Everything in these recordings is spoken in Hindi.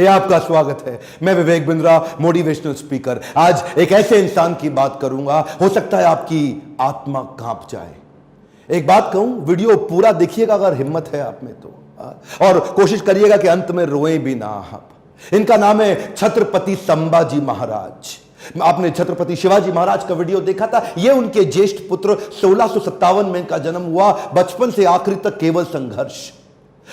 है आपका स्वागत है। मैं विवेक बिंद्रा, मोटिवेशनल स्पीकर। आज एक ऐसे इंसान की बात करूंगा, हो सकता है आपकी आत्मा कांप जाए। एक बात कहूं, वीडियो पूरा देखिएगा अगर हिम्मत है आप में तो, और कोशिश करिएगा कि अंत में रोए भी ना आप। इनका नाम है छत्रपति संभाजी महाराज। आपने छत्रपति शिवाजी महाराज का वीडियो देखा था। यह उनके ज्येष्ठ पुत्र 1657 में इनका जन्म हुआ। बचपन से आखिरी तक केवल संघर्ष।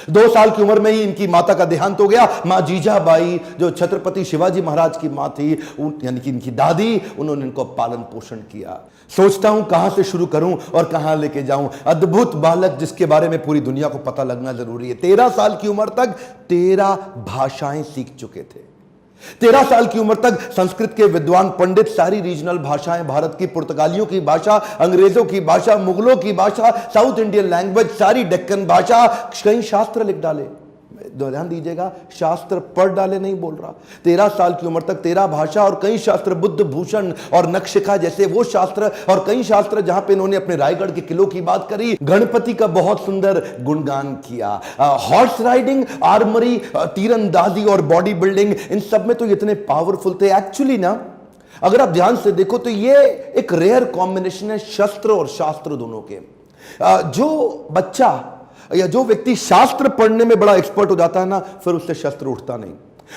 2 साल की उम्र में ही इनकी माता का देहांत हो गया। मां जीजाबाई, जो छत्रपति शिवाजी महाराज की मां थी, यानी कि इनकी दादी, उन्होंने इनको पालन पोषण किया। सोचता हूं कहां से शुरू करूं और कहां लेके जाऊं। अद्भुत बालक जिसके बारे में पूरी दुनिया को पता लगना जरूरी है। 13 साल की उम्र तक 13 भाषाएं सीख चुके थे। 13 साल की उम्र तक संस्कृत के विद्वान पंडित सारी रीजनल भाषाएं, भारत की पुर्तगालियों की भाषा, अंग्रेजों की भाषा, मुगलों की भाषा, साउथ इंडियन लैंग्वेज, सारी डेक्कन भाषा, कई शास्त्र लिख डाले। ध्यान दीजिएगा, शास्त्र पढ़ डाले नहीं बोल रहा। 13 साल की उम्र तक 13 भाषा और कई शास्त्र, बुद्ध भूषण और नखशिखा जैसे वो शास्त्र, और कई शास्त्र जहां पे इन्होंने अपने रायगढ़ के किलों की बात करी, गणपति का बहुत सुंदर गुणगान किया। हॉर्स राइडिंग, आर्मरी, तीरंदाजी और बॉडी बिल्डिंग, इन सब में तो इतने पावरफुल थे। एक्चुअली ना, अगर आप ध्यान से देखो तो ये एक रेयर कॉम्बिनेशन है शस्त्र और शास्त्र दोनों के। जो बच्चा या जो व्यक्ति शास्त्र पढ़ने में बड़ा एक्सपर्ट हो जाता है ना, फिर उससे शस्त्र उठता नहीं,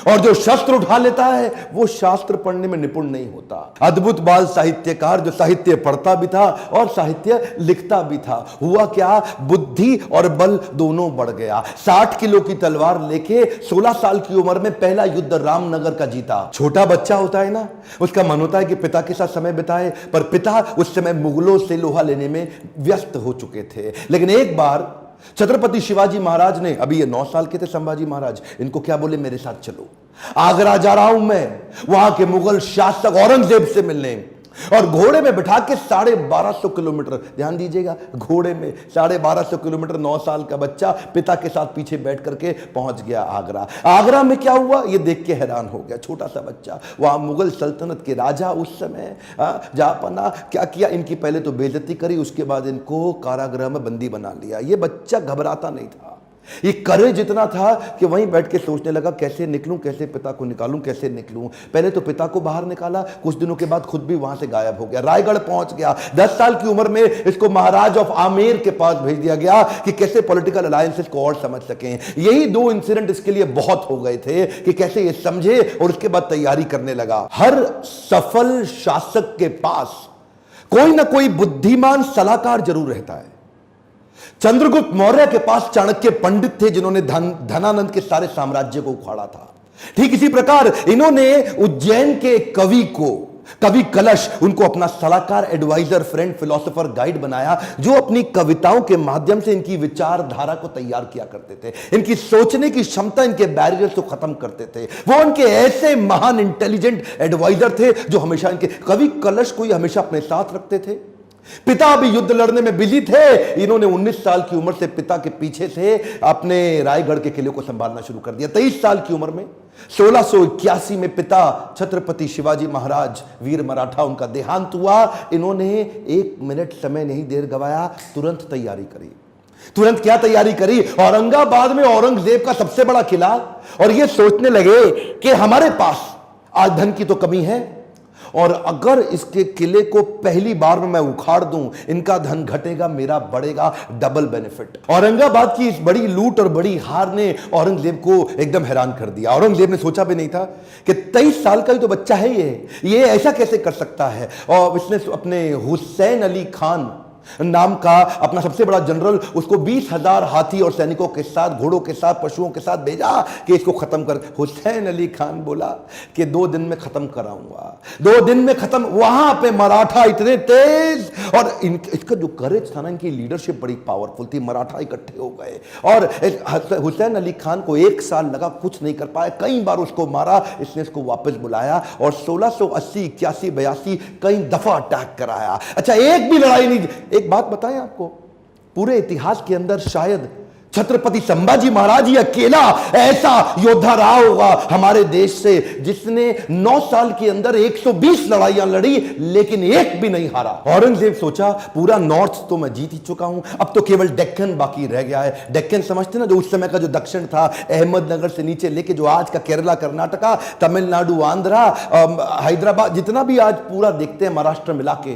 और जो शस्त्र उठा लेता है वो शास्त्र पढ़ने में निपुण नहीं होता। अद्भुत बाल साहित्यकार, जो साहित्य पढ़ता भी था और साहित्य लिखता भी था। हुआ क्या, बुद्धि और बल दोनों बढ़ गया। 60 किलो की तलवार लेके 16 साल की उम्र में पहला युद्ध रामनगर का जीता। छोटा बच्चा होता है ना, उसका मन होता है कि पिता के साथ समय बिताए, पर पिता उस समय मुगलों से लोहा लेने में व्यस्त हो चुके थे। लेकिन एक बार छत्रपति शिवाजी महाराज ने, अभी ये 9 साल के थे संभाजी महाराज, इनको क्या बोले, मेरे साथ चलो, आगरा जा रहा हूं मैं, वहां के मुगल शासक औरंगजेब से मिलने। और घोड़े में बिठा के 1250 किलोमीटर, ध्यान दीजिएगा, घोड़े में 1250 किलोमीटर 9 साल का बच्चा पिता के साथ पीछे बैठ करके पहुंच गया आगरा। आगरा में क्या हुआ ये देख के हैरान हो गया। छोटा सा बच्चा, वहां मुगल सल्तनत के राजा उस समय जापना, क्या किया, इनकी पहले तो बेइज्जती करी, उसके बाद इनको कारागृह में बंदी बना लिया। ये बच्चा घबराता नहीं था, ये करेज इतना था कि वहीं बैठ के सोचने लगा, कैसे निकलूं, कैसे पिता को निकालूं, कैसे निकलूं। पहले तो पिता को बाहर निकाला, कुछ दिनों के बाद खुद भी वहां से गायब हो गया, रायगढ़ पहुंच गया। 10 साल की उम्र में इसको महाराज ऑफ आमेर के पास भेज दिया गया कि कैसे पॉलिटिकल अलायंसेस को और समझ सकें। यही 2 इंसिडेंट इसके लिए बहुत हो गए थे कि कैसे ये समझे, और उसके बाद तैयारी करने लगा। हर सफल शासक के पास कोई ना कोई बुद्धिमान सलाहकार जरूर रहता है। चंद्रगुप्त मौर्य के पास चाणक्य पंडित थे, जिन्होंने धनानंद के सारे साम्राज्य को उखाड़ा था। ठीक इसी प्रकार इन्होंने उज्जैन के कवि कलश, उनको अपना सलाहकार, एडवाइजर, फ्रेंड, फिलोसोफर, गाइड बनाया, जो अपनी कविताओं के माध्यम से इनकी विचारधारा को तैयार किया करते थे। इनकी सोचने की क्षमता, इनके बैरियर्स को खत्म करते थे। वो उनके ऐसे महान इंटेलिजेंट एडवाइजर थे जो हमेशा इनके, कवि कलश को हमेशा अपने साथ रखते थे। पिता भी युद्ध लड़ने में बिजी थे, इन्होंने 19 साल की उम्र से पिता के पीछे से अपने रायगढ़ के किले को संभालना शुरू कर दिया। 23 साल की उम्र में 1681 में पिता छत्रपति शिवाजी महाराज, वीर मराठा, उनका देहांत हुआ। इन्होंने 1 मिनट समय नहीं देर गवाया, तुरंत तैयारी करी। तुरंत क्या तैयारी करी, औरंगाबाद में औरंगजेब का सबसे बड़ा किला, और ये सोचने लगे कि हमारे पास आज धन की तो कमी है, और अगर इसके किले को पहली बार में मैं उखाड़ दूं, इनका धन घटेगा, मेरा बढ़ेगा, डबल बेनिफिट। औरंगाबाद की इस बड़ी लूट और बड़ी हार ने औरंगजेब को एकदम हैरान कर दिया। औरंगजेब ने सोचा भी नहीं था कि 23 साल का ही तो बच्चा है ये ऐसा कैसे कर सकता है। और इसने अपने हुसैन अली खान नाम का अपना सबसे बड़ा जनरल, उसको 20,000 हाथी और सैनिकों के साथ, घोड़ों के साथ, पशुओं के साथ भेजा कि इसको खत्म कर। हुसैन अली खान बोला कि 2 दिन में खत्म कराऊंगा, 2 दिन में खत्म। वहां पे मराठा इतने तेज, और इसका जो करेज था ना, इनकी लीडरशिप बड़ी पावरफुल थी। मराठा इकट्ठे हो गए, और हुसैन अली खान को 1 साल लगा, कुछ नहीं कर पाया, कई बार उसको मारा। इसने इसको वापस बुलाया और 1680, 81, 82 कई दफा अटैक कराया। अच्छा, एक भी लड़ाई नहीं। एक बात बताएं आपको, पूरे इतिहास के अंदर शायद छत्रपति संभाजी महाराज ही अकेला ऐसा योद्धा रहा होगा हमारे देश से जिसने 9 साल के अंदर 120 लड़ाइयां लड़ी लेकिन एक भी नहीं हारा। औरंगजेब सोचा पूरा नॉर्थ तो मैं जीत ही चुका हूं, अब तो केवल डेक्कन बाकी रह गया है। डेक्कन समझते ना, जो उस समय का जो दक्षिण था, अहमदनगर से नीचे लेके जो आज का केरला, कर्नाटका, तमिलनाडु, आंध्रा, हैदराबाद, जितना भी आज पूरा देखते हैं महाराष्ट्र मिला के,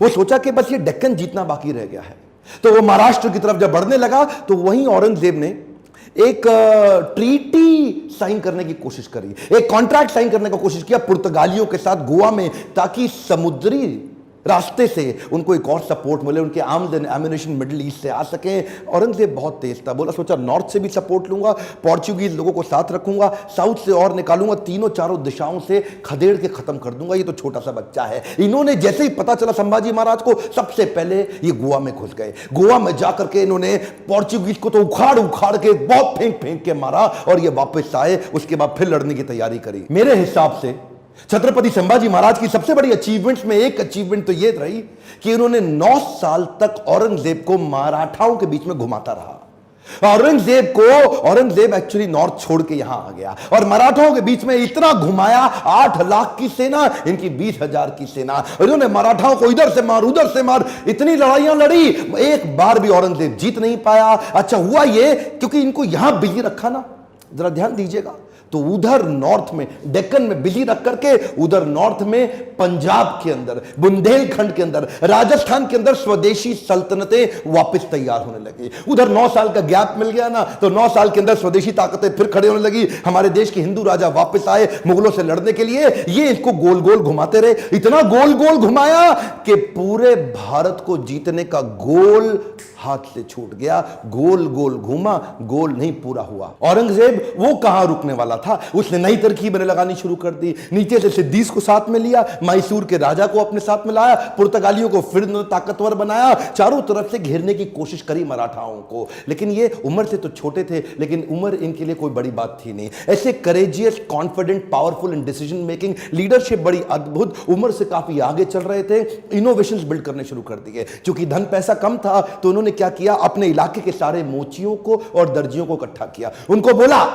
वो सोचा कि बस ये डेक्कन जीतना बाकी रह गया है। तो वो महाराष्ट्र की तरफ जब बढ़ने लगा तो वहीं औरंगजेब ने एक ट्रीटी साइन करने की कोशिश करी, एक कॉन्ट्रैक्ट साइन करने की कोशिश किया पुर्तगालियों के साथ गोवा में, ताकि समुद्री रास्ते से उनको एक और सपोर्ट मिले, उनके arms and ammunition middle east से आ सके। औरंगजेब बहुत तेज था, बोला सोचा नॉर्थ से भी सपोर्ट लूंगा, पोर्चुगीज लोगों को साथ रखूंगा, साउथ से और निकालूंगा, तीनों चारों दिशाओं से खदेड़ के खत्म कर दूंगा, ये तो छोटा सा बच्चा है। इन्होंने जैसे ही पता चला संभाजी महाराज को, सबसे पहले ये गोवा में घुस गए। गोवा में जाकर के इन्होंने पोर्चुगीज को तो उखाड़ उखाड़ के बहुत फेंक फेंक के मारा और ये वापस आए। उसके बाद फिर लड़ने की तैयारी करी। मेरे हिसाब से छत्रपति संभाजी महाराज की सबसे बड़ी अचीवमेंट्स में एक अचीवमेंट तो यह रही कि उन्होंने 9 साल तक औरंगजेब को मराठाओं के बीच में घुमाता रहा। औरंगजेब एक्चुअली नॉर्थ छोड़ के यहां आ गया और मराठाओं के बीच में इतना घुमाया, 8 लाख की सेना, इनकी 20,000 की सेना। इन्होंने मराठाओं को इधर से मार उधर से मार, इतनी लड़ाइयां लड़ी, एक बार भी औरंगजेब जीत नहीं पाया। अच्छा हुआ ये क्योंकि इनको यहां बिजी रखा ना, जरा ध्यान दीजिएगा, तो उधर नॉर्थ में डेक्कन में बिजी रख करके उधर नॉर्थ में पंजाब के अंदर, बुंदेलखंड के अंदर, राजस्थान के अंदर स्वदेशी सल्तनतें वापस तैयार होने लगी। उधर 9 साल का गैप मिल गया ना, तो 9 साल के अंदर स्वदेशी ताकतें फिर खड़े होने लगी। हमारे देश के हिंदू राजा वापस आए मुगलों से लड़ने के लिए। ये इसको गोल गोल घुमाते रहे, इतना गोल गोल घुमाया कि पूरे भारत को जीतने का गोल हाथ से छूट गया। गोल गोल घूमा, गोल नहीं पूरा हुआ। औरंगजेब वो कहां रुकने वाला था, उसने नई तरकीबें लगानी शुरू कर दी। नीचे से सिद्दीस को साथ में लिया, मैसूर के राजा को अपने साथ में लाया, पुर्तगालियों को फिर ताकतवर बनाया, चारों तरफ से घेरने की कोशिश करी मराठाओं को। लेकिन ये उम्र से तो छोटे थे, लेकिन उम्र इनके लिए कोई बड़ी बात थी नहीं। ऐसे courageous, confident, powerful in decision making, leadership बड़ी अद्भुत, उम्र से काफी आगे चल रहे थे, इनोवेशंस बिल्ड करने शुरू कर दिए। क्योंकि धन पैसा कम था तो उन्होंने क्या किया, अपने इलाके के सारे मोचियों को और दर्जियों को इकट्ठा किया। उनको बोला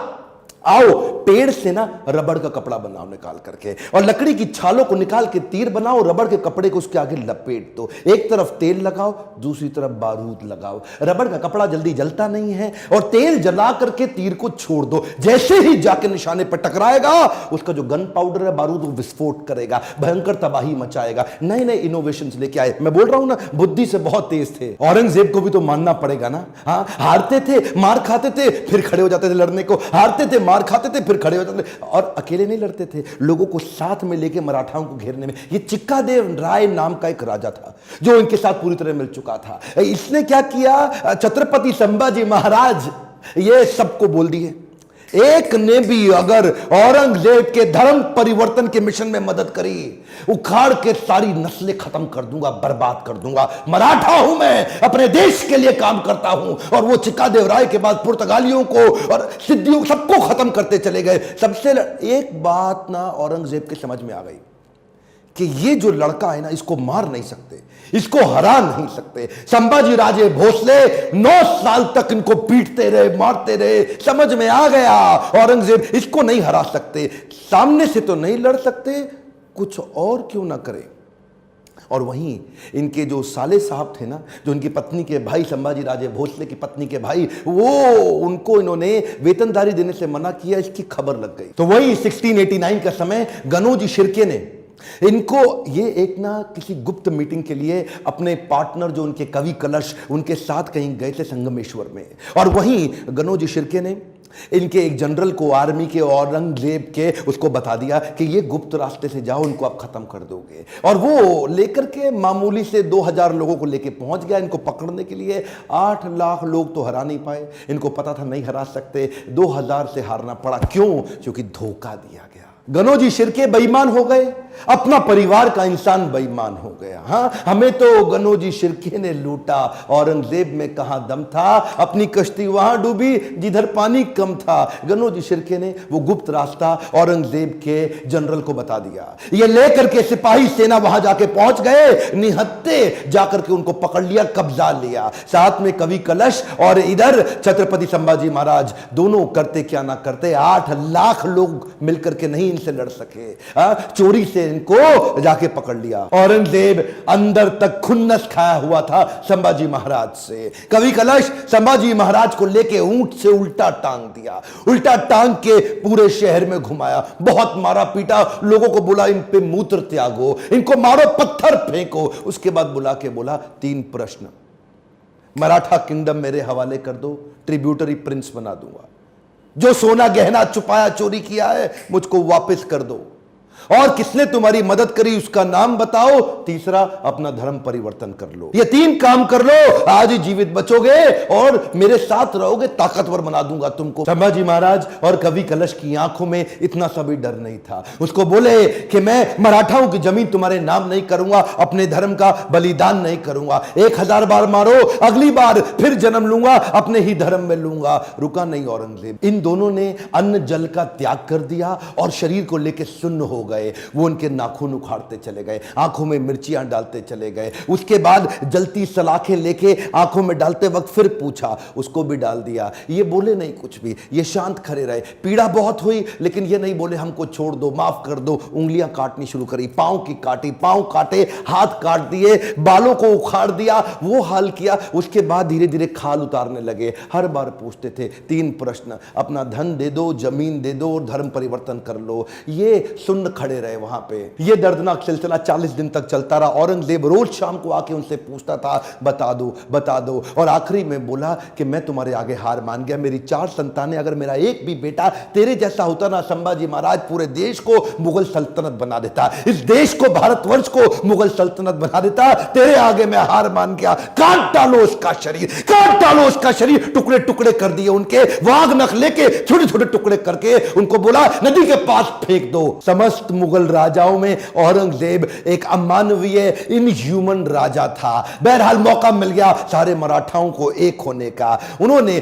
आओ पेड़ से ना रबड़ का कपड़ा बनाओ निकाल करके, और लकड़ी की छालों को निकाल के तीर बनाओ, रबड़ के कपड़े को उसके आगे लपेट दो, एक तरफ तेल लगाओ दूसरी तरफ बारूद लगाओ। रबड़ का कपड़ा जल्दी जलता नहीं है, और तेल जला करके तीर को छोड़ दो, जैसे ही जाके निशाने पर टकराएगा उसका जो गन पाउडर है, बारूद, वो विस्फोट करेगा, भयंकर तबाही मचाएगा। नए नए इनोवेशंस लेके आए। मैं बोल रहा हूं ना, बुद्धि से बहुत तेज थे। औरंगजेब को भी तो मानना पड़ेगा ना। हाँ, हारते थे, मार खाते थे, फिर खड़े हो जाते थे लड़ने को, हारते थे, मार खाते थे, फिर खड़े हो जाते थे, और अकेले नहीं लड़ते थे, लोगों को साथ में लेके मराठाओं को घेरने में। ये चिक्कादेव राय नाम का एक राजा था जो इनके साथ पूरी तरह मिल चुका था। इसने क्या किया, छत्रपति संभाजी महाराज ये सबको बोल दिए, एक ने भी अगर औरंगजेब के धर्म परिवर्तन के मिशन में मदद करी, उखाड़ के सारी नस्लें खत्म कर दूंगा, बर्बाद कर दूंगा। मराठा हूं मैं, अपने देश के लिए काम करता हूं। और वो चिक्कादेव राय के बाद पुर्तगालियों को और सिद्धियों सबको खत्म करते चले गए। सबसे एक बात ना औरंगजेब के समझ में आ गई कि ये जो लड़का है ना, इसको मार नहीं सकते, इसको हरा नहीं सकते। संभाजी राजे भोसले 9 साल तक इनको पीटते रहे, मारते रहे। समझ में आ गया औरंगजेब इसको नहीं हरा सकते, सामने से तो नहीं लड़ सकते, कुछ और क्यों ना करे। और वहीं इनके जो साले साहब थे ना, जो इनकी पत्नी के भाई, संभाजी राजे भोसले की पत्नी के भाई, वो उनको इन्होंने वेतनदारी देने से मना किया, इसकी खबर लग गई। तो वही 1689 का समय, गनोजी शिर्के ने इनको ये एक ना किसी गुप्त मीटिंग के लिए अपने पार्टनर जो उनके कवि कलश, उनके साथ कहीं गए थे संगमेश्वर में। और वहीं गनोजी शिर्के ने इनके एक जनरल को, आर्मी के, औरंगजेब के, उसको बता दिया कि ये गुप्त रास्ते से जाओ, इनको आप खत्म कर दोगे। और वो लेकर के मामूली से 2000 लोगों को लेके पहुंच गया इनको पकड़ने के लिए। 8 लाख लोग तो हरा नहीं पाए, इनको पता था नहीं हरा सकते, 2000 से हारना पड़ा। क्यों? क्योंकि धोखा दिया गया। गनोजी शिर्के बेईमान हो गए, अपना परिवार का इंसान बेईमान हो गया। हाँ, हमें तो गनोजी शिर्के ने लूटा, औरंगजेब में कहां दम था, अपनी कश्ती वहां डूबी जिधर पानी कम था। गनोजी शिर्के ने वो गुप्त रास्ता औरंगजेब के जनरल को बता दिया। ये लेकर के सिपाही सेना वहां जाके पहुंच गए, निहत्ते जाकर के उनको पकड़ लिया, कब्जा लिया, साथ में कवि कलश और इधर छत्रपति संभाजी महाराज। दोनों करते क्या ना करते, 8 लाख लोग मिलकर के नहीं इनसे लड़ सके। चोरी से इनको जाके पकड़ लिया। औरंगजेब अंदर तक खुन्नस खाया हुआ था संभाजी महाराज से। कवि कलश संभाजी महाराज को लेके ऊंट से उल्टा टांग दिया, उल्टा टांग के पूरे शहर में घुमाया, बहुत मारा पीटा, लोगों को बोला इन पे मूत्र त्यागो, इनको मारो, पत्थर फेंको। उसके बाद बुला के बोला 3 प्रश्न, मराठा किंगडम मेरे हवाले कर दो, ट्रिब्यूटरी प्रिंस बना दूंगा, जो सोना गहना छुपाया चोरी किया है मुझको वापस कर दो, और किसने तुम्हारी मदद करी उसका नाम बताओ, तीसरा अपना धर्म परिवर्तन कर लो। ये 3 काम कर लो, आज ही जीवित बचोगे और मेरे साथ रहोगे, ताकतवर बना दूंगा तुमको। संभाजी महाराज और कवि कलश की आंखों में इतना सा भी डर नहीं था। उसको बोले कि मैं मराठाओं की जमीन तुम्हारे नाम नहीं करूंगा, अपने धर्म का बलिदान नहीं करूंगा, 1000 बार मारो, अगली बार फिर जन्म लूंगा, अपने ही धर्म में लूंगा। रुका नहीं औरंगजेब। इन दोनों ने अन्न जल का त्याग कर दिया और शरीर को लेकर सुन्न हो गए। वो उनके नाखून उखाड़ते चले गए, आंखों में मिर्चियां डालते चले गए। उसके बाद जलती सलाखें लेके आंखों में डालते वक्त फिर पूछा, उसको भी डाल दिया। ये बोले नहीं कुछ भी, ये शांत खड़े रहे। पीड़ा बहुत हुई लेकिन ये नहीं बोले हमको छोड़ दो, माफ कर दो। उंगलियां काटनी शुरू करी, पांव की काटी, पांव काटे, हाथ काट दिए, बालों को उखाड़ दिया, वो हाल किया। उसके बाद धीरे धीरे खाल उतारने लगे। हर बार पूछते थे 3 प्रश्न, अपना धन दे दो, जमीन दे दो और धर्म परिवर्तन कर लो। ये सुन खड़े रहे वहां पे। ये दर्दनाक सिलसिला 40 दिन तक चलता रहा। औरंगजेब रोज शाम को आके उनसे पूछता था, बता दो बता दो, और आखिरी में बोला कि मैं तुम्हारे आगे हार मान गया, मेरी 4 संतानें, अगर मेरा एक भी बेटा तेरे जैसा होता ना संभाजी महाराज, पूरे देश को मुगल सल्तनत बना देता, इस देश को, भारतवर्ष को मुगल सल्तनत बना देता। तेरे आगे मैं हार मान गया। काट डालो उसका शरीर, काट डालो उसका शरीर। टुकड़े टुकड़े कर दिए उनके, वाघ नख लेके छोटे छोटे टुकड़े करके उनको बोला नदी के पास फेंक दो। समस्त मुगल राजाओं में औरंगजेब एक अमानवीय, इनह्यूमन राजा था। बहरहाल मौका मिल गया सारे मराठाओं को एक होने का। उन्होंने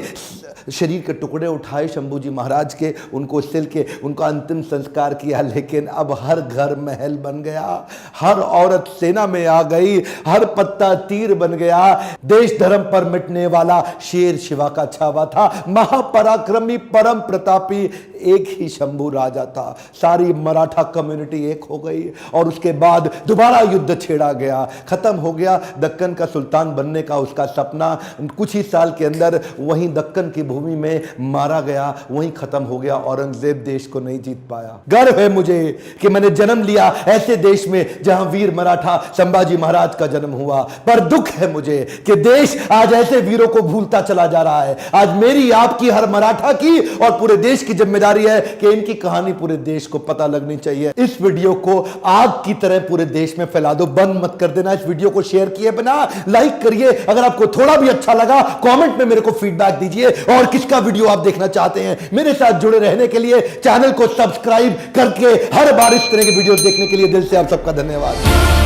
शरीर के टुकड़े उठाए शंभूजी महाराज के, उनको सिल के उनका अंतिम संस्कार किया। लेकिन अब हर घर महल बन गया, हर औरत सेना में आ गई, हर पत्ता तीर बन गया। देश धर्म पर मिटने वाला शेर शिवा का छावा था, महापराक्रमी परम प्रतापी एक ही शंभू राजा था। सारी मराठा कम्युनिटी एक हो गई और उसके बाद दोबारा युद्ध छेड़ा गया। खत्म हो गया दक्कन का सुल्तान बनने का उसका सपना। कुछ ही साल के अंदर वहीं दक्कन की भूमि में मारा गया, वहीं खत्म हो गया। औरंगजेब देश को नहीं जीत पाया। गर्व है मुझे कि मैंने जन्म लिया ऐसे देश में जहां वीर मराठा संभाजी महाराज का जन्म हुआ, पर दुख है मुझे कि देश आज ऐसे वीरों को भूलता चला जा रहा है। आज मेरी, आपकी, हर मराठा की और पूरे देश की जिम्मेदारी है कि इनकी कहानी पूरे देश को पता लगनी चाहिए। इस वीडियो को आग की तरह पूरे देश में फैला दो, बंद मत कर देना। इस वीडियो को शेयर किए बिना लाइक करिए। अगर आपको थोड़ा भी अच्छा लगा कमेंट में मेरे को फीडबैक दीजिए, और किसका वीडियो आप देखना चाहते हैं। मेरे साथ जुड़े रहने के लिए चैनल को सब्सक्राइब करके हर बार इस तरह के वीडियो देखने के लिए दिल से आप सबका धन्यवाद।